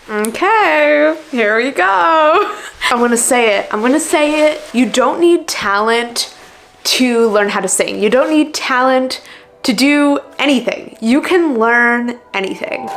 Okay, here we go. I'm gonna say it. You don't need talent to learn how to sing. You don't need talent to do anything. You can learn anything.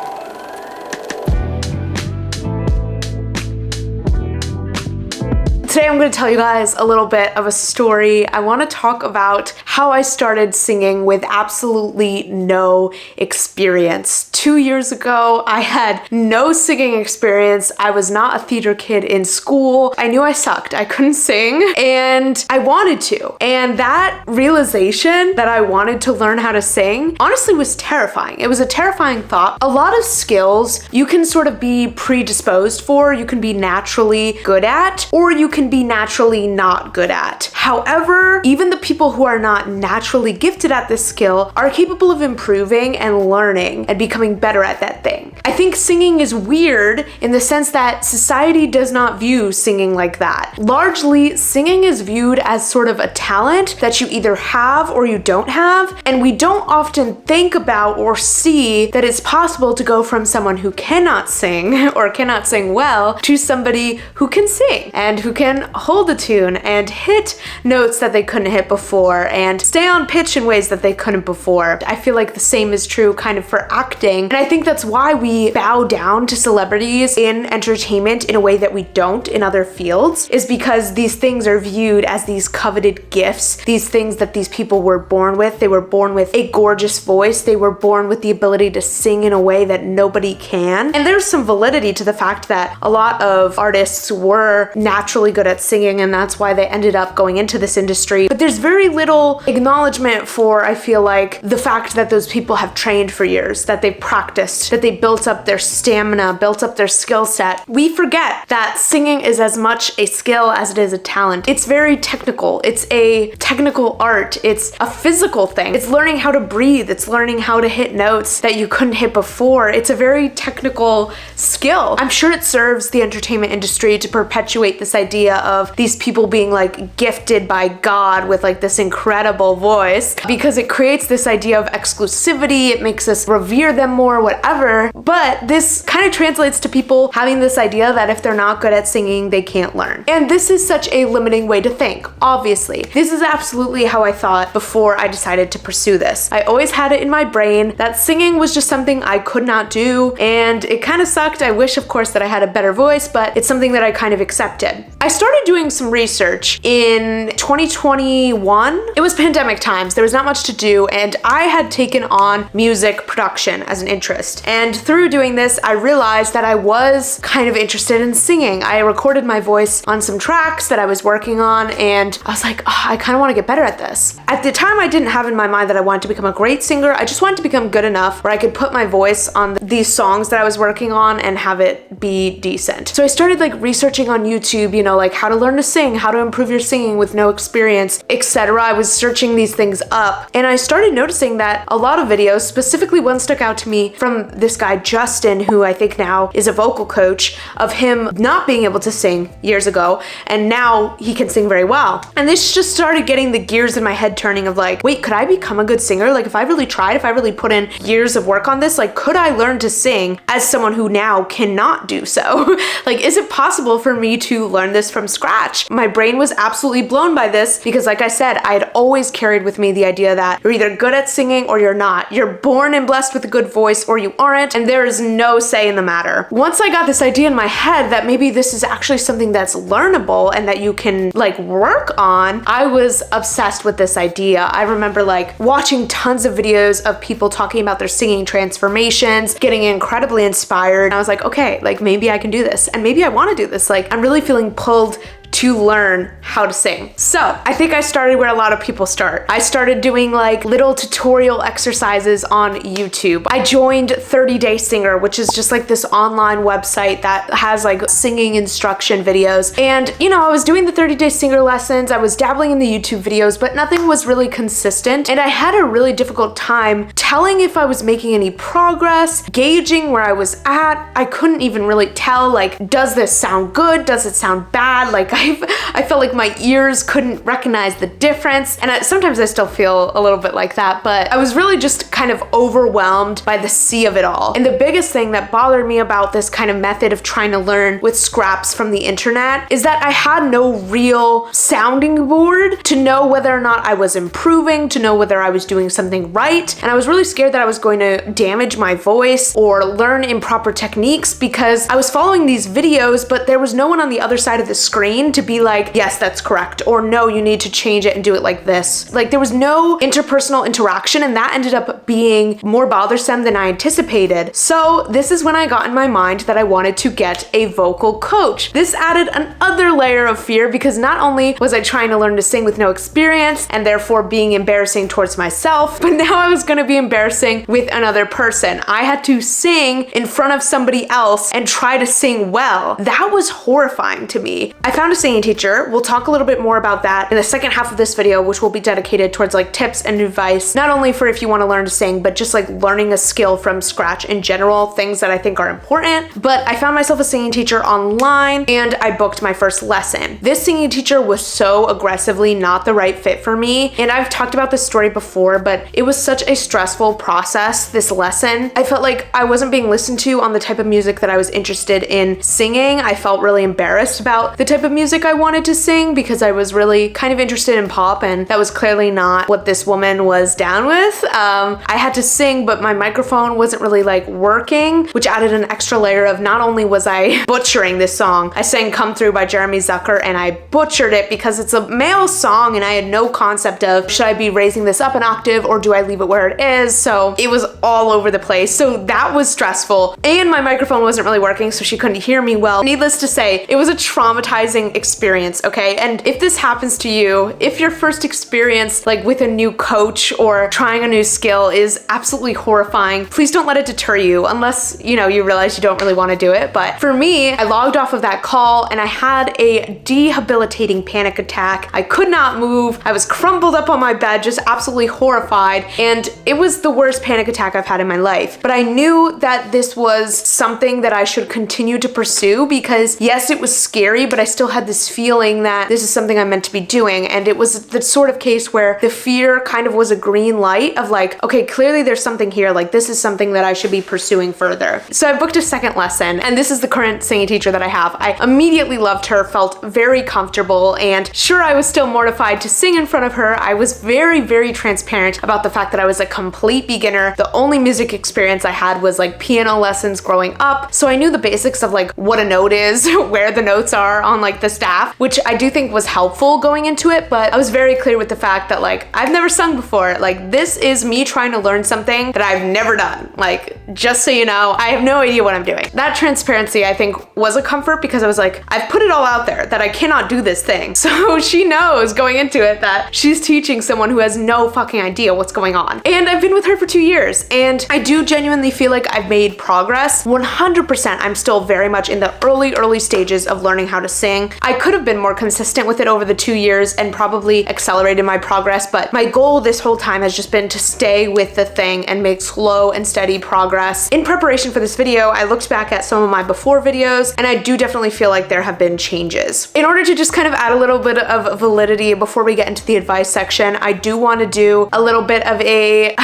Today I'm going to tell you guys a little bit of a story. I want to talk about how I started singing with absolutely no experience. 2 years ago, I had no singing experience. I was not a theater kid in school. I knew I sucked. I couldn't sing and I wanted to. And that realization that I wanted to learn how to sing honestly was terrifying. It was a terrifying thought. A lot of skills you can sort of be predisposed for, you can be naturally good at, or you can be naturally not good at. However, even the people who are not naturally gifted at this skill are capable of improving and learning and becoming better at that thing. I think singing is weird in the sense that society does not view singing like that. Largely, singing is viewed as sort of a talent that you either have or you don't have, and we don't often think about or see that it's possible to go from someone who cannot sing or cannot sing well to somebody who can sing and who can hold a tune and hit notes that they couldn't hit before and stay on pitch in ways that they couldn't before. I feel like the same is true kind of for acting, and I think that's why we bow down to celebrities in entertainment in a way that we don't in other fields, is because these things are viewed as these coveted gifts, these things that these people were born with. They were born with a gorgeous voice. They were born with the ability to sing in a way that nobody can. And there's some validity to the fact that a lot of artists were naturally good at singing, and that's why they ended up going into this industry. But there's very little acknowledgement for, I feel like, the fact that those people have trained for years, that they've practiced, that they built up their stamina, built up their skill set. We forget that singing is as much a skill as it is a talent. It's very technical. It's a technical art. It's a physical thing. It's learning how to breathe. It's learning how to hit notes that you couldn't hit before. It's a very technical skill. I'm sure it serves the entertainment industry to perpetuate this idea of these people being like gifted by God with like this incredible voice, because it creates this idea of exclusivity. It makes us revere them more, whatever. But this kind of translates to people having this idea that if they're not good at singing, they can't learn. And this is such a limiting way to think, obviously. This is absolutely how I thought before I decided to pursue this. I always had it in my brain that singing was just something I could not do, and it kind of sucked. I wish, of course, that I had a better voice, but it's something that I kind of accepted. I started doing some research in 2021. It was pandemic times. There was not much to do, and I had taken on music production as an interest. And through doing this, I realized that I was kind of interested in singing. I recorded my voice on some tracks that I was working on, and I was like, oh, I kind of want to get better at this. At the time, I didn't have in my mind that I wanted to become a great singer. I just wanted to become good enough where I could put my voice on these songs that I was working on and have it be decent. So I started like researching on YouTube, you know, like how to learn to sing, how to improve your singing with no experience, etc. I was searching these things up, and I started noticing that a lot of videos, specifically one stuck out to me from this guy Justin, who I think now is a vocal coach, of him not being able to sing years ago, and now he can sing very well. And this just started getting the gears in my head turning of like, wait, could I become a good singer? Like if I really tried, if I really put in years of work on this, like could I learn to sing as someone who now cannot do so? Like, is it possible for me to learn this from scratch? My brain was absolutely blown by this because, like I said, I had always carried with me the idea that you're either good at singing or you're not. You're born and blessed with a good voice or you aren't, and there is no say in the matter. Once I got this idea in my head that maybe this is actually something that's learnable and that you can like work on, I was obsessed with this idea. I remember like watching tons of videos of people talking about their singing transformations, getting incredibly inspired. And I was like, okay, like maybe I can do this, and maybe I want to do this. Like I'm really feeling pulled to learn how to sing. So I think I started where a lot of people start. I started doing like little tutorial exercises on YouTube. I joined 30 Day Singer, which is just like this online website that has like singing instruction videos. And you know, I was doing the 30 Day Singer lessons, I was dabbling in the YouTube videos, but nothing was really consistent. And I had a really difficult time telling if I was making any progress, gauging where I was at. I couldn't even really tell, like, does this sound good? Does it sound bad? Like, I I felt like my ears couldn't recognize the difference. And sometimes I still feel a little bit like that, but I was really just kind of overwhelmed by the sea of it all. And the biggest thing that bothered me about this kind of method of trying to learn with scraps from the internet is that I had no real sounding board to know whether or not I was improving, to know whether I was doing something right. And I was really scared that I was going to damage my voice or learn improper techniques because I was following these videos, but there was no one on the other side of the screen to be like, yes, that's correct, or no, you need to change it and do it like this. Like, there was no interpersonal interaction, and that ended up being more bothersome than I anticipated. So this is when I got in my mind that I wanted to get a vocal coach. This added another layer of fear because not only was I trying to learn to sing with no experience and therefore being embarrassing towards myself, but now I was going to be embarrassing with another person. I had to sing in front of somebody else and try to sing well. That was horrifying to me. I found a singing teacher. We'll talk a little bit more about that in the second half of this video, which will be dedicated towards like tips and advice, not only for if you want to learn to sing, but just like learning a skill from scratch in general, things that I think are important. But I found myself a singing teacher online and I booked my first lesson. This singing teacher was so aggressively not the right fit for me. And I've talked about this story before, but it was such a stressful process, this lesson. I felt like I wasn't being listened to on the type of music that I was interested in singing. I felt really embarrassed about the type of music I wanted to sing because I was really kind of interested in pop, and that was clearly not what this woman was down with. I had to sing, but my microphone wasn't really like working, which added an extra layer of not only was I butchering this song. I sang Come Through by Jeremy Zucker and I butchered it because it's a male song and I had no concept of should I be raising this up an octave or do I leave it where it is? So it was all over the place. So that was stressful, and my microphone wasn't really working, so she couldn't hear me well. Needless to say, it was a traumatizing experience, okay? And if this happens to you, if your first experience like with a new coach or trying a new skill is absolutely horrifying, please don't let it deter you unless, you know, you realize you don't really want to do it. But for me, I logged off of that call and I had a debilitating panic attack. I could not move. I was crumpled up on my bed, just absolutely horrified. And it was the worst panic attack I've had in my life. But I knew that this was something that I should continue to pursue because yes, it was scary, but I still had this feeling that this is something I'm meant to be doing. And it was the sort of case where the fear kind of was a green light of like, okay, clearly there's something here. Like, this is something that I should be pursuing further. So I booked a second lesson, and this is the current singing teacher that I have. I immediately loved her, felt very comfortable, and sure, I was still mortified to sing in front of her. I was very, very transparent about the fact that I was a complete beginner. The only music experience I had was like piano lessons growing up. So I knew the basics of like what a note is, where the notes are on like the staff, which I do think was helpful going into it. But I was very clear with the fact that like, I've never sung before. Like, this is me trying to learn something that I've never done. Like, just so you know, I have no idea what I'm doing. That transparency, I think, was a comfort because I was like, I've put it all out there that I cannot do this thing. So she knows going into it that she's teaching someone who has no fucking idea what's going on. And I've been with her for 2 years, and I do genuinely feel like I've made progress. 100%, I'm still very much in the early stages of learning how to sing. I could have been more consistent with it over the 2 years and probably accelerated my progress, but my goal this whole time has just been to stay with the thing and make slow and steady progress. In preparation for this video, I looked back at some of my before videos, and I do definitely feel like there have been changes. In order to just kind of add a little bit of validity before we get into the advice section, I do want to do a little bit of a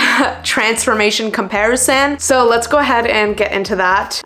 transformation comparison. So let's go ahead and get into that.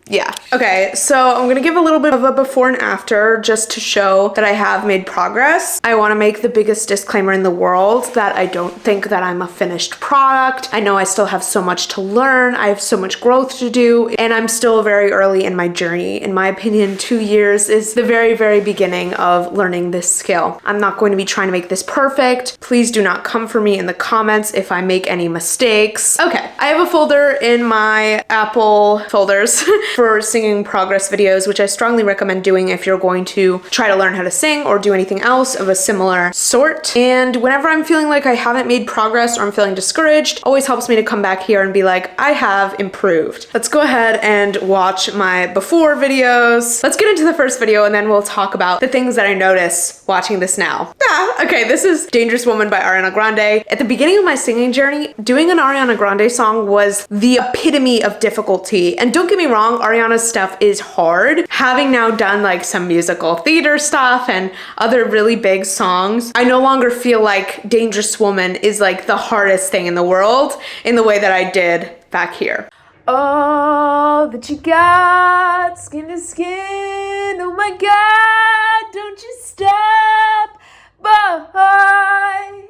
Yeah. Okay, so I'm gonna give a little bit of a before and after just to show that I have made progress. I wanna make the biggest disclaimer in the world that I don't think that I'm a finished product. I know I still have so much to learn. I have so much growth to do, and I'm still very early in my journey. In my opinion, 2 years is the very, very beginning of learning this skill. I'm not going to be trying to make this perfect. Please do not come for me in the comments if I make any mistakes. Okay, I have a folder in my Apple folders for singing progress videos, which I strongly recommend doing if you're going to try to learn how to sing or do anything else of a similar sort. And whenever I'm feeling like I haven't made progress or I'm feeling discouraged, always helps me to come back here and be like, I have improved. Let's go ahead and watch my before videos. Let's get into the first video and then we'll talk about the things that I notice watching this now. Okay, this is Dangerous Woman by Ariana Grande. At the beginning of my singing journey, doing an Ariana Grande song was the epitome of difficulty. And don't get me wrong, Ariana's stuff is hard. Having now done like some musical theater stuff and other really big songs, I no longer feel like Dangerous Woman is like the hardest thing in the world in the way that I did back here. All that you got, skin to skin, oh my God, don't you stop by.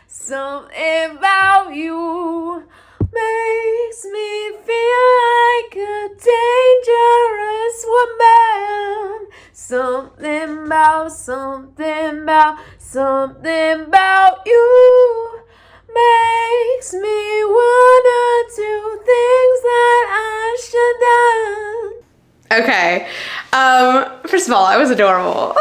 Something about you makes me feel like a dangerous woman. Something about you makes me wanna do things that I should done. Okay, first of all, I was adorable.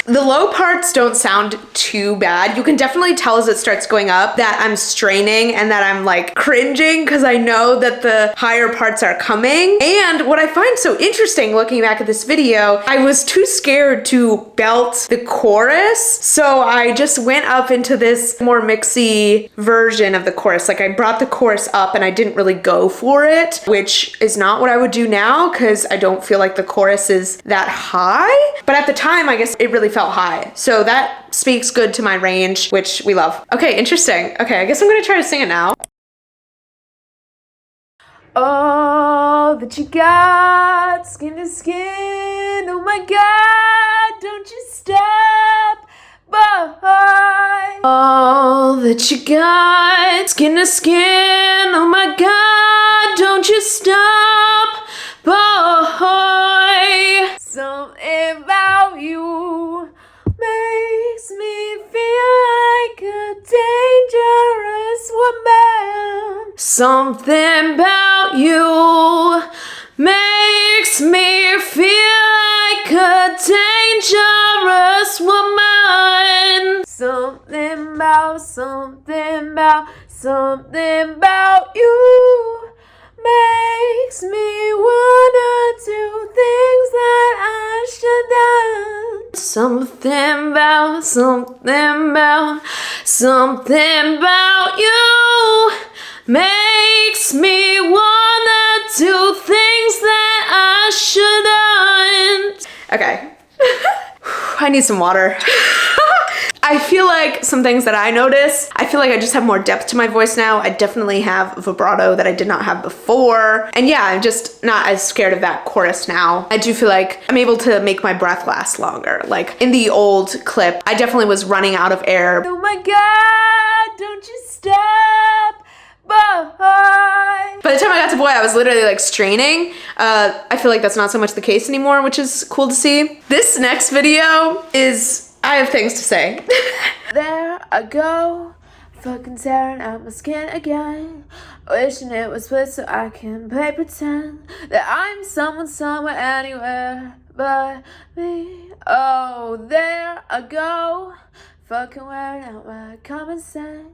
The low parts don't sound too bad. You can definitely tell as it starts going up that I'm straining and that I'm like cringing because I know that the higher parts are coming. And what I find so interesting looking back at this video, I was too scared to belt the chorus. So I just went up into this more mixy version of the chorus. Like I brought the chorus up and I didn't really go for it, which is not what I would do now because I don't feel like the chorus is that high. But at the time, I guess it really felt high. So that speaks good to my range, which we love. Okay, interesting. Okay, I guess I'm gonna try to sing it now. All that you got, skin to skin, oh my God, don't you stop by. All that you got, skin to skin, oh my God, don't you stop by. Something about you makes me feel like a dangerous woman. Something about you makes me feel like a dangerous woman. Something about you makes me wanna do things that I should done. Something about you makes me wanna do things that I should done. Okay. I need some water. I feel like some things that I notice, I feel like I just have more depth to my voice now. I definitely have vibrato that I did not have before. And yeah, I'm just not as scared of that chorus now. I do feel like I'm able to make my breath last longer. Like in the old clip, I definitely was running out of air. Oh my God, don't you stop. Bye. By the time I got to boy, I was literally like straining. I feel like that's not so much the case anymore, which is cool to see. This next video is, I have things to say. There I go, fucking tearing out my skin again. Wishing it was split so I can play pretend that I'm someone somewhere anywhere but me. Oh, there I go, fucking wearing out my common sense.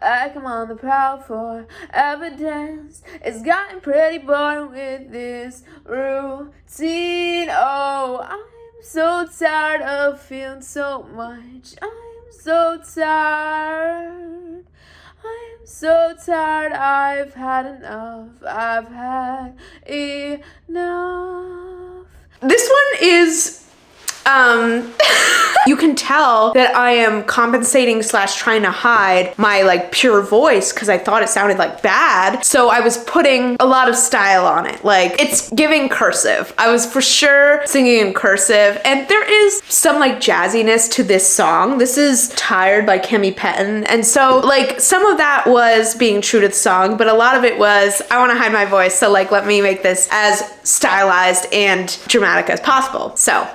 Like I'm on the prowl for evidence. It's gotten pretty boring with this routine. Oh, I'm so tired of feeling so much. I'm so tired. I've had enough. This one is you can tell that I am compensating / trying to hide my like pure voice because I thought it sounded like bad. So I was putting a lot of style on it. Like it's giving cursive. I was for sure singing in cursive, and there is some like jazziness to this song. This is Tired by Cami Pettin. And so like some of that was being true to the song, but a lot of it was I want to hide my voice. So like let me make this as stylized and dramatic as possible. So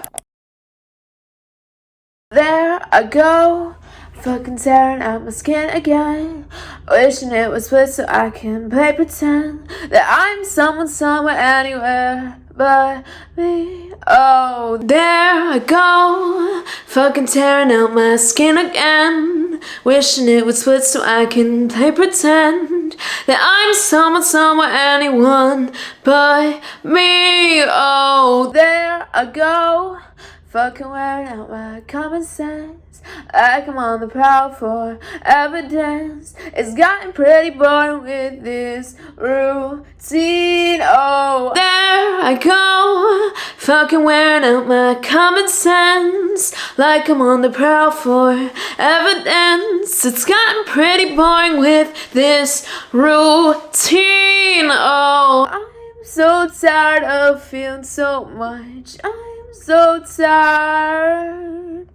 there I go, fucking tearing out my skin again. Wishing it was split so I can play pretend that I'm someone somewhere anywhere but me. Oh, there I go, fucking tearing out my skin again. Wishing it would split so I can play pretend that I'm someone somewhere anyone but me. Oh, there I go, fucking wearing out my common sense. Like I'm on the prowl for evidence. It's gotten pretty boring with this routine. Oh, there I go, fucking wearing out my common sense, like I'm on the prowl for evidence. It's gotten pretty boring with this routine. Oh, I'm so tired of feeling so much. I'm so tired.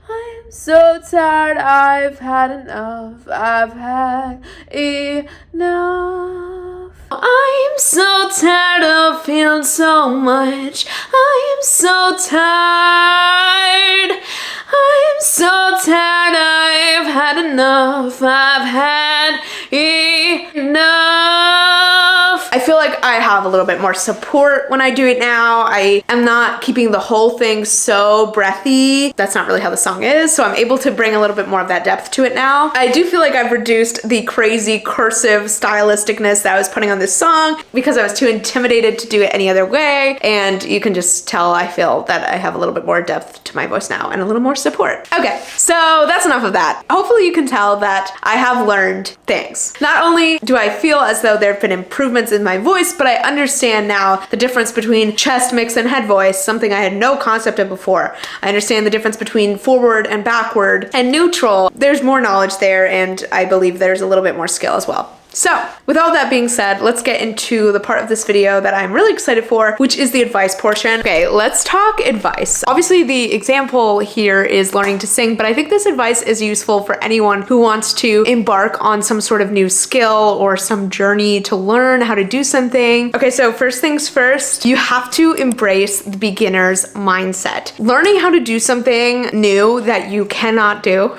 I am so tired, I've had enough, I've had enough. I am so tired of feeling so much. I am so tired. I am so tired, I've had enough, I've had enough. I feel like I have a little bit more support when I do it now. I am not keeping the whole thing so breathy. That's not really how the song is, so I'm able to bring a little bit more of that depth to it now. I do feel like I've reduced the crazy cursive stylisticness that I was putting on this song because I was too intimidated to do it any other way, and you can just tell I feel that I have a little bit more depth to my voice now and a little more support. Okay, so that's enough of that. Hopefully you can tell that I have learned things. Not only do I feel as though there have been improvements in my voice, but I understand now the difference between chest mix and head voice, something I had no concept of before. I understand the difference between forward and backward and neutral. There's more knowledge there, and I believe there's a little bit more skill as well. So, with all that being said, let's get into the part of this video that I'm really excited for, which is the advice portion. Okay, let's talk advice. Obviously, the example here is learning to sing, but I think this advice is useful for anyone who wants to embark on some sort of new skill or some journey to learn how to do something. Okay, so first things first, you have to embrace the beginner's mindset. Learning how to do something new that you cannot do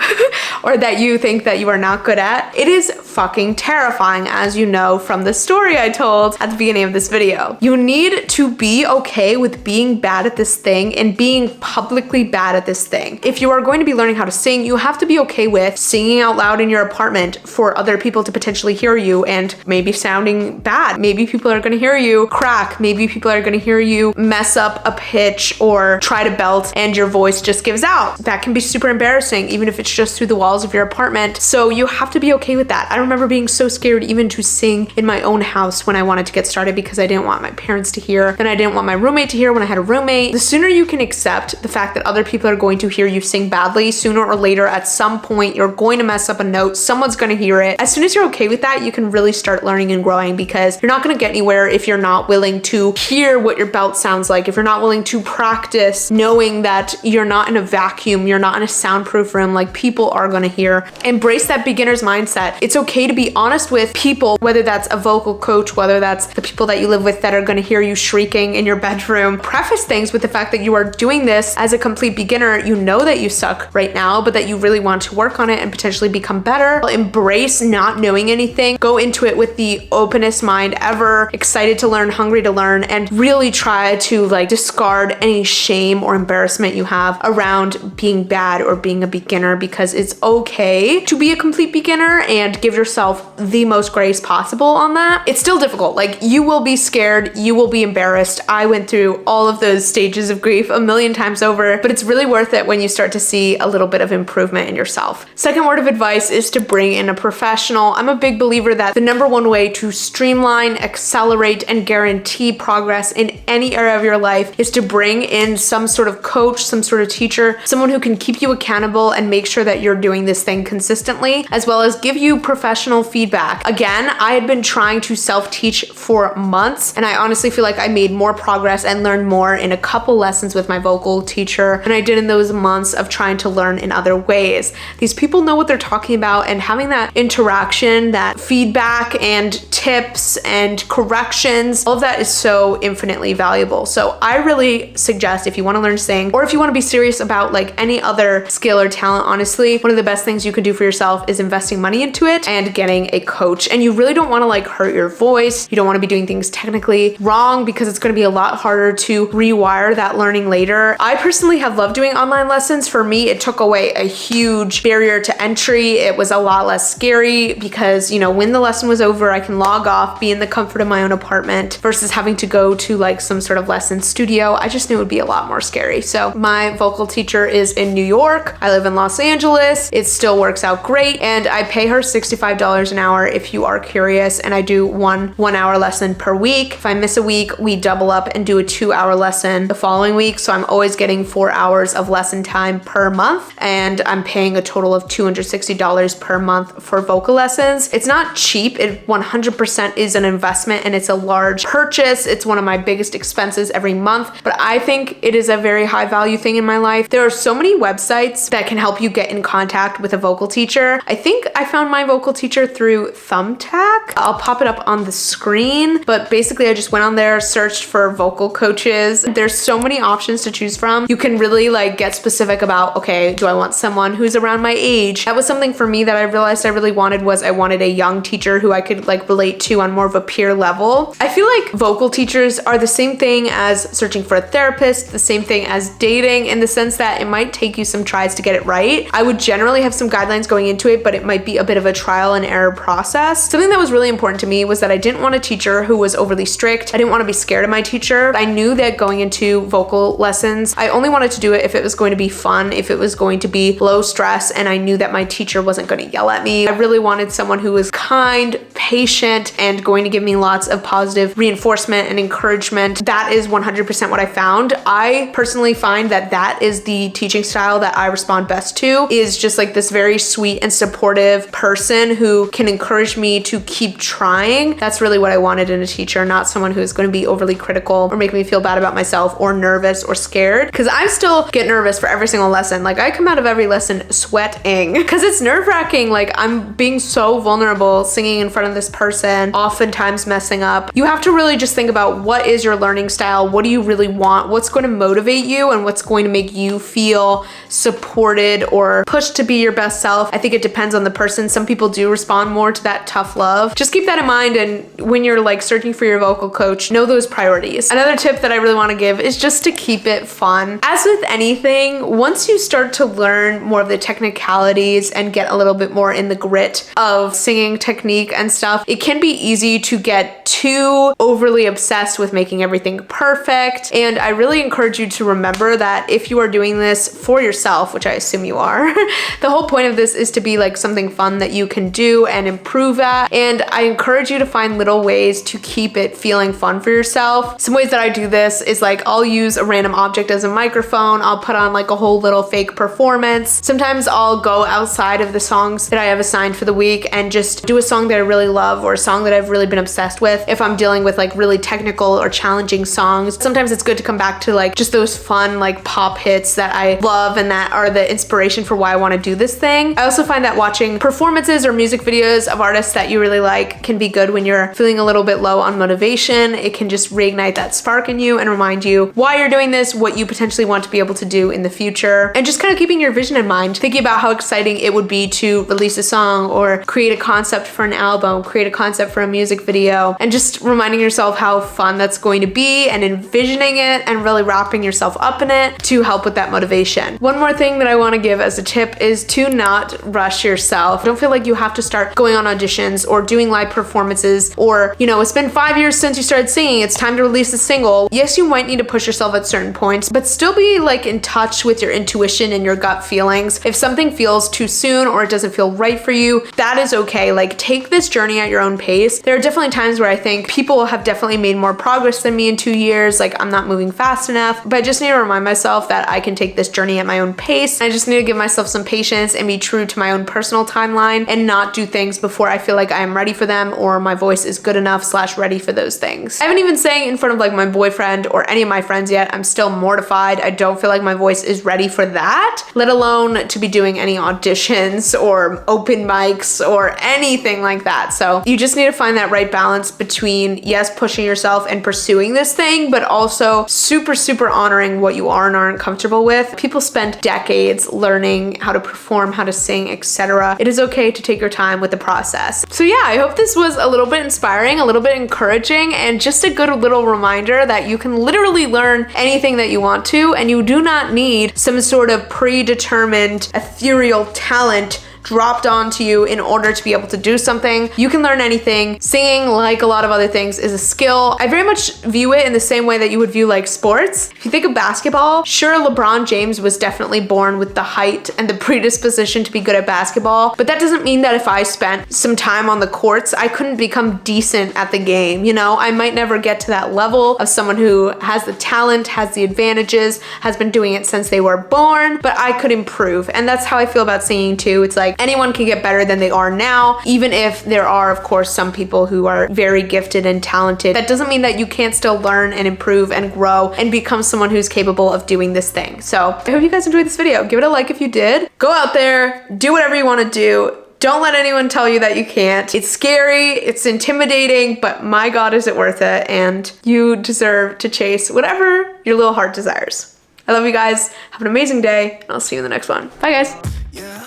or that you think that you are not good at, it is fucking terrifying, as you know from the story I told at the beginning of this video. You need to be okay with being bad at this thing and being publicly bad at this thing. If you are going to be learning how to sing, you have to be okay with singing out loud in your apartment for other people to potentially hear you and maybe sounding bad. Maybe people are gonna hear you crack. Maybe people are gonna hear you mess up a pitch or try to belt and your voice just gives out. That can be super embarrassing, even if it's just through the walls of your apartment. So you have to be okay with that. I remember being so scared even to sing in my own house when I wanted to get started because I didn't want my parents to hear, and I didn't want my roommate to hear when I had a roommate. The sooner you can accept the fact that other people are going to hear you sing badly, sooner or later at some point you're going to mess up a note, someone's going to hear it. As soon as you're okay with that, you can really start learning and growing, because you're not going to get anywhere if you're not willing to hear what your belt sounds like, if you're not willing to practice knowing that you're not in a vacuum, you're not in a soundproof room, like people are going to hear. Embrace that beginner's mindset. It's okay to be honest with people, whether that's a vocal coach, whether that's the people that you live with that are going to hear you shrieking in your bedroom. Preface things with the fact that you are doing this as a complete beginner. You know that you suck right now, but that you really want to work on it and potentially become better. Embrace not knowing anything. Go into it with the openest mind ever, excited to learn, hungry to learn, and really try to discard any shame or embarrassment you have around being bad or being a beginner, because it's okay to be a complete beginner and give yourself the most grace possible on that. It's still difficult. You will be scared, you will be embarrassed. I went through all of those stages of grief a million times over, but it's really worth it when you start to see a little bit of improvement in yourself. Second word of advice is to bring in a professional. I'm a big believer that the number one way to streamline, accelerate, and guarantee progress in any area of your life is to bring in some sort of coach, some sort of teacher, someone who can keep you accountable and make sure that you're doing this thing consistently, as well as give you professional feedback. Again, I had been trying to self-teach for months, and I honestly feel like I made more progress and learned more in a couple lessons with my vocal teacher than I did in those months of trying to learn in other ways. These people know what they're talking about, and having that interaction, that feedback and tips and corrections, all of that is so infinitely valuable. So I really suggest, if you want to learn to sing, or if you want to be serious about any other skill or talent, honestly, one of the best things you can do for yourself is investing money into it and getting a coach. And you really don't want to hurt your voice. You don't want to be doing things technically wrong, because it's going to be a lot harder to rewire that learning later. I personally have loved doing online lessons. For me, it took away a huge barrier to entry. It was a lot less scary because, when the lesson was over, I can log off, be in the comfort of my own apartment, versus having to go to some sort of lesson studio. I just knew it would be a lot more scary. So my vocal teacher is in New York. I live in Los Angeles. It still works out great, and I pay her $65 $5 an hour if you are curious, and I do one hour lesson per week. If I miss a week, we double up and do a 2-hour lesson the following week. So I'm always getting 4 hours of lesson time per month, and I'm paying a total of $260 per month for vocal lessons. It's not cheap. It 100% is an investment, and it's a large purchase. It's one of my biggest expenses every month, but I think it is a very high value thing in my life. There are so many websites that can help you get in contact with a vocal teacher. I think I found my vocal teacher through Thumbtack. I'll pop it up on the screen, but basically I just went on there, searched for vocal coaches. There's so many options to choose from. You can really like get specific about, okay, do I want someone who's around my age? That was something for me that I realized I really wanted, was I wanted a young teacher who I could like relate to on more of a peer level. I feel like vocal teachers are the same thing as searching for a therapist, the same thing as dating, in the sense that it might take you some tries to get it right. I would generally have some guidelines going into it, but it might be a bit of a trial and error process. Something that was really important to me was that I didn't want a teacher who was overly strict. I didn't want to be scared of my teacher. I knew that going into vocal lessons, I only wanted to do it if it was going to be fun, if it was going to be low stress, and I knew that my teacher wasn't going to yell at me. I really wanted someone who was kind, patient, and going to give me lots of positive reinforcement and encouragement. That is 100% what I found. I personally find that that is the teaching style that I respond best to, is just like this very sweet and supportive person who can encourage me to keep trying. That's really what I wanted in a teacher, not someone who is going to be overly critical or make me feel bad about myself or nervous or scared, because I still get nervous for every single lesson. Like I come out of every lesson sweating because it's nerve-wracking. Like I'm being so vulnerable singing in front of this person, oftentimes messing up. You have to really just think about what is your learning style? What do you really want? What's going to motivate you and what's going to make you feel supported or pushed to be your best self? I think it depends on the person. Some people do respond more to that tough love. Just keep that in mind, and when you're like searching for your vocal coach, know those priorities. Another tip that I really want to give is just to keep it fun. As with anything, once you start to learn more of the technicalities and get a little bit more in the grit of singing technique and stuff, it can be easy to get too overly obsessed with making everything perfect. And I really encourage you to remember that if you are doing this for yourself, which I assume you are, the whole point of this is to be like something fun that you can do and improve at. And I encourage you to find little ways to keep it feeling fun for yourself. Some ways that I do this is like I'll use a random object as a microphone. I'll put on like a whole little fake performance. Sometimes I'll go outside of the songs that I have assigned for the week and just do a song that I really love or a song that I've really been obsessed with. If I'm dealing with like really technical or challenging songs, sometimes it's good to come back to like just those fun like pop hits that I love and that are the inspiration for why I want to do this thing. I also find that watching performances or music videos of artists that you really like can be good when you're feeling a little bit low on motivation. It can just reignite that spark in you and remind you why you're doing this, what you potentially want to be able to do in the future, and just kind of keeping your vision in mind, thinking about how exciting it would be to release a song or create a concept for an album, create a concept for a music video, and just reminding yourself how fun that's going to be and envisioning it and really wrapping yourself up in it to help with that motivation. One more thing that I want to give as a tip is to not rush yourself. Don't feel like you have to start going on auditions or doing live performances, or, you know, it's been 5 years since you started singing, it's time to release a single. Yes, you might need to push yourself at certain points, but still be like in touch with your intuition and your gut feelings. If something feels too soon or it doesn't feel right for you, that is okay. Like take this journey at your own pace. There are definitely times where I think people have definitely made more progress than me in 2 years. Like I'm not moving fast enough, but I just need to remind myself that I can take this journey at my own pace. I just need to give myself some patience and be true to my own personal timeline and not do things before I feel like I am ready for them or my voice is good enough / ready for those things. I haven't even sang in front of like my boyfriend or any of my friends yet. I'm still mortified. I don't feel like my voice is ready for that, let alone to be doing any auditions or open mics or anything like that. So you just need to find that right balance between, yes, pushing yourself and pursuing this thing, but also super honoring what you are and aren't comfortable with. People spend decades learning how to perform, how to sing, etc. It is okay to take your time with the process. So yeah, I hope this was a little bit inspiring, a little bit encouraging, and just a good little reminder that you can literally learn anything that you want to, and you do not need some sort of predetermined ethereal talent dropped onto you in order to be able to do something. You can learn anything. Singing, like a lot of other things, is a skill. I very much view it in the same way that you would view like sports. If you think of basketball, sure, LeBron James was definitely born with the height and the predisposition to be good at basketball, but that doesn't mean that if I spent some time on the courts, I couldn't become decent at the game. You know, I might never get to that level of someone who has the talent, has the advantages, has been doing it since they were born, but I could improve. And that's how I feel about singing too. It's like anyone can get better than they are now, even if there are, of course, some people who are very gifted and talented. That doesn't mean that you can't still learn and improve and grow and become someone who's capable of doing this thing. So I hope you guys enjoyed this video. Give it a like if you did. Go out there, do whatever you want to do. Don't let anyone tell you that you can't. It's scary, it's intimidating, but my God, is it worth it? And you deserve to chase whatever your little heart desires. I love you guys. Have an amazing day, and I'll see you in the next one. Bye, guys. Yeah,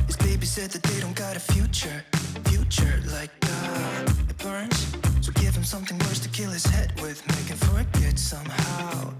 his baby said that they don't got a future like it burns. So give him something worse to kill his head with, make him forget somehow.